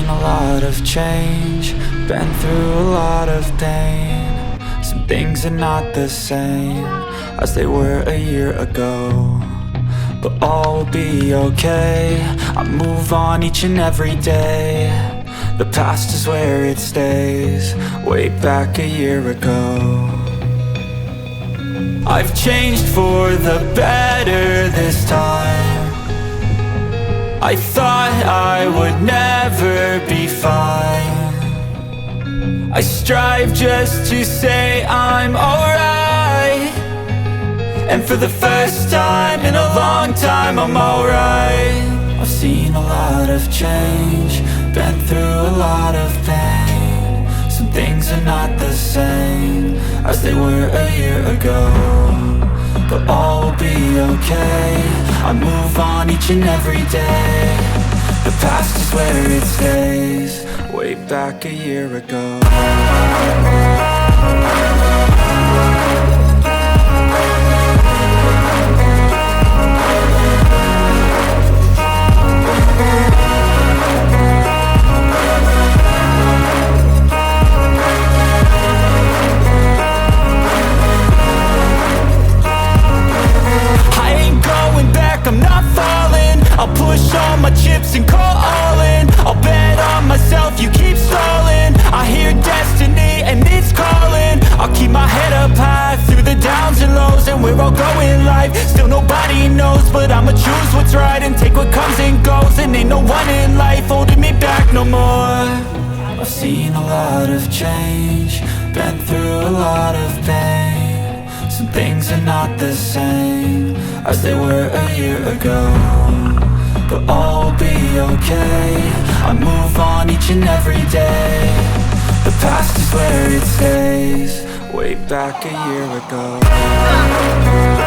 seen a lot of change, been through a lot of pain. Some things are not the same as they were a year ago, but all will be okay. I move on each and every day. The past is where it stays, way back a year ago. I've changed for the better this time. I thought I would never be fine. I strive just to say I'm alright, and for the first time in a long time I'm alright. I've seen a lot of change, been through a lot of pain. Some things are not the same as they were a year ago, but all will be okay. I move on each and every day. The past is where it stays, way back a year ago. I'm not falling. I'll push all my chips and call all in. I'll bet on myself, you keep stalling. I hear destiny and it's calling. I'll keep my head up high through the downs and lows, and we're all going live. Still nobody knows, but I'ma choose what's right and take what comes and goes. And ain't no one in life holding me back no more. I've seen a lot of change, been through a lot of pain. Some things are not the same as they were a year ago, but all will be okay. I move on each and every day. The past is where it stays, way back a year ago.